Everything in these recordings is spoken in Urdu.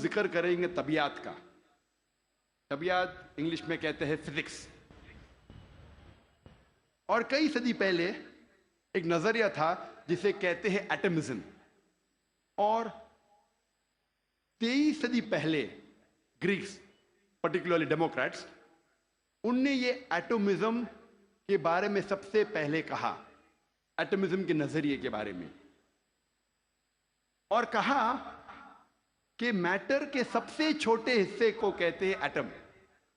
ذکر کریں گے طبیعت کا. طبیعت انگلش میں کہتے ہیں فزکس. اور کئی صدی پہلے ایک نظریہ تھا جسے کہتے ہیں ایٹمزم. اور 23 صدی پہلے گریکس پرٹیکولرلی ڈیموکریٹس ان نے یہ ایٹمزم کے بارے میں سب سے پہلے کہا, ایٹمزم کے نظریے کے بارے میں, اور کہا کہ میٹر کے سب سے چھوٹے حصے کو کہتے ہیں ایٹم,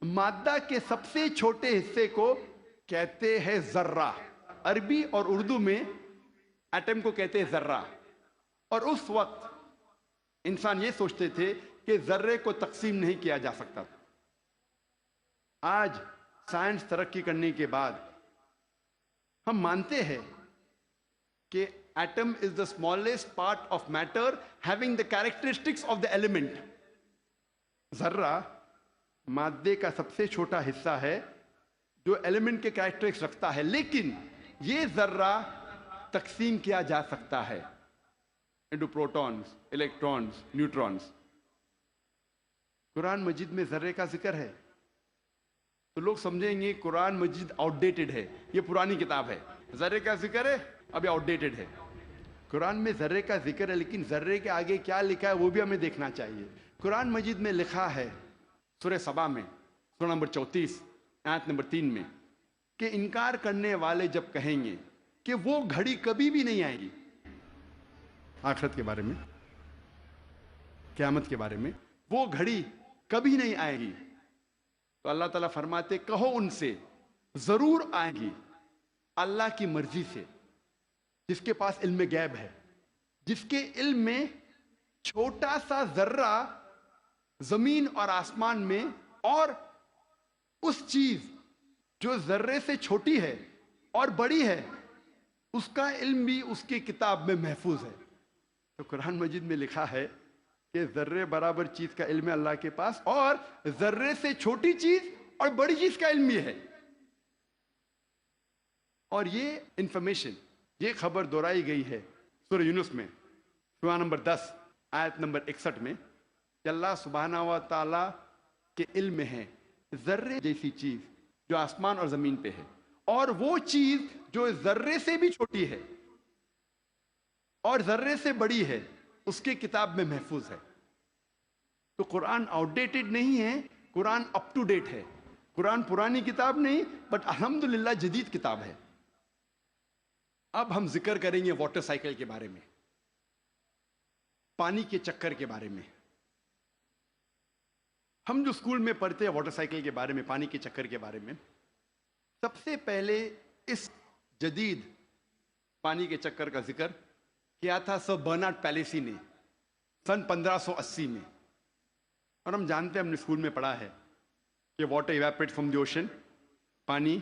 مادہ کے سب سے چھوٹے حصے کو کہتے ہیں ذرہ. عربی اور اردو میں ایٹم کو کہتے ہیں ذرہ. اور اس وقت انسان یہ سوچتے تھے کہ ذرے کو تقسیم نہیں کیا جا سکتا. آج سائنس ترقی کرنے کے بعد ہم مانتے ہیں کہ atom is the smallest part of matter having the characteristics of the element. ذرہ مادے کا سب سے چھوٹا حصہ ہے جو ایلیمنٹ کے کیریکٹرسٹکس رکھتا ہے, لیکن یہ ذرہ تقسیم کیا جا سکتا ہے انٹو پروٹونز, الیکٹرونز, نیوٹرونز. قرآن مجید میں ذرے کا ذکر ہے تو لوگ سمجھیں گے قرآن مجید آؤٹ ڈیٹڈ ہے, یہ پرانی کتاب ہے. ذرے کا ذکر ہے, اب یہ آؤٹ ڈیٹڈ ہے. قرآن میں ذرے کا ذکر ہے, لیکن ذرے کے آگے کیا لکھا ہے وہ بھی ہمیں دیکھنا چاہیے. قرآن مجید میں لکھا ہے سورہ سبا میں سورہ نمبر 34 آیت نمبر 3 میں کہ انکار کرنے والے جب کہیں گے کہ وہ گھڑی کبھی بھی نہیں آئے گی, آخرت کے بارے میں, قیامت کے بارے میں, وہ گھڑی کبھی نہیں آئے گی, تو اللہ تعالیٰ فرماتے کہو ان سے ضرور آئے گی اللہ کی مرضی سے, جس کے پاس علم غیب ہے, جس کے علم میں چھوٹا سا ذرہ زمین اور آسمان میں, اور اس چیز جو ذرے سے چھوٹی ہے اور بڑی ہے اس کا علم بھی اس کی کتاب میں محفوظ ہے. تو قرآن مجید میں لکھا ہے کہ ذرے برابر چیز کا علم ہے اللہ کے پاس, اور ذرے سے چھوٹی چیز اور بڑی چیز کا علم بھی ہے. اور یہ انفارمیشن, یہ خبر دہرائی گئی ہے سورہ یونس میں سورہ نمبر 10 آیت نمبر 61 میں کہ اللہ سبحانہ و تعالیٰ کے علم میں ہے ذرے جیسی چیز جو آسمان اور زمین پہ ہے, اور وہ چیز جو ذرے سے بھی چھوٹی ہے اور ذرے سے بڑی ہے اس کی کتاب میں محفوظ ہے. تو قرآن آؤٹ ڈیٹڈ نہیں ہے, قرآن اپ ٹو ڈیٹ ہے. قرآن پرانی کتاب نہیں بٹ الحمدللہ جدید کتاب ہے. اب ہم ذکر کریں گے واٹر سائیکل کے بارے میں, پانی کے چکر کے بارے میں. ہم جو اسکول میں پڑھتے ہیں واٹر سائیکل کے بارے میں, پانی کے چکر کے بارے میں, سب سے پہلے اس جدید پانی کے چکر کا ذکر کیا تھا سر برنارڈ پیلیسی نے سن 1580 میں. اور ہم جانتے ہیں, ہم نے اسکول میں پڑھا ہے کہ water evaporate from the ocean, پانی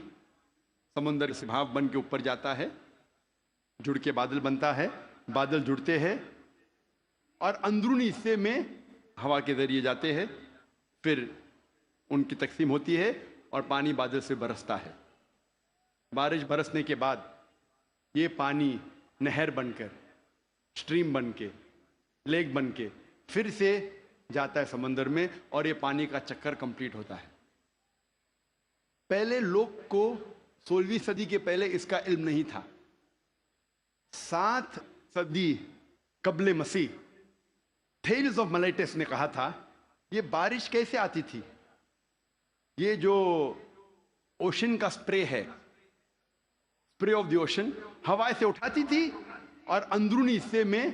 سمندر سے بھاپ بن کے اوپر جاتا ہے, جڑ کے بادل بنتا ہے, بادل جڑتے ہیں اور اندرونی حصے میں ہوا کے ذریعے جاتے ہیں, پھر ان کی تقسیم ہوتی ہے اور پانی بادل سے برستا ہے. بارش برسنے کے بعد یہ پانی نہر بن کر, اسٹریم بن کے, لیک بن کے پھر سے جاتا ہے سمندر میں, اور یہ پانی کا چکر کمپلیٹ ہوتا ہے. پہلے لوگ کو 16ویں صدی کے پہلے اس کا علم نہیں تھا. 7 صدی قبل مسیح تھیلز آف ملیٹس نے کہا تھا یہ بارش کیسے آتی تھی. یہ جو اوشن کا سپرے ہے, سپرے آف دی اوشن, ہوا سے اٹھاتی تھی اور اندرونی حصے میں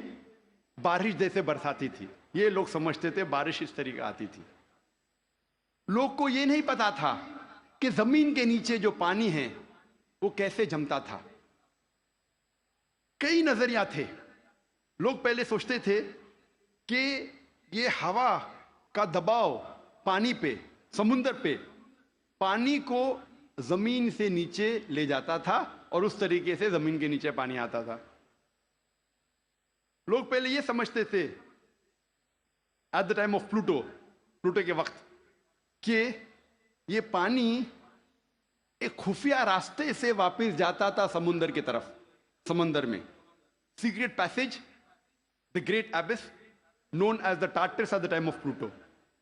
بارش جیسے برساتی تھی. یہ لوگ سمجھتے تھے بارش اس طریقے آتی تھی. لوگ کو یہ نہیں پتا تھا کہ زمین کے نیچے جو پانی ہے وہ کیسے جمتا تھا. کئی نظریات تھے. لوگ پہلے سوچتے تھے کہ یہ ہوا کا دباؤ پانی پہ, سمندر پہ, پانی کو زمین سے نیچے لے جاتا تھا اور اس طریقے سے زمین کے نیچے پانی آتا تھا. لوگ پہلے یہ سمجھتے تھے at the time of Plato کے وقت کہ یہ پانی ایک خفیہ راستے سے واپس جاتا تھا سمندر کی طرف, سمندر میں secret passage, the great abyss, known as the Tartarus at the time of Pluto.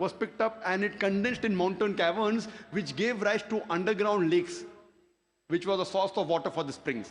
was picked up and it condensed in mountain caverns which gave rise to underground lakes which was a source of water for the springs.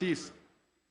30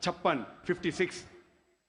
56 56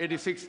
86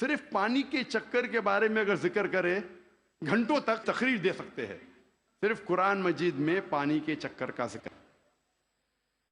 صرف پانی کے چکر کے بارے میں اگر ذکر کرے گھنٹوں تک تقریر دے سکتے ہیں. صرف قرآن مجید میں پانی کے چکر کا ذکر.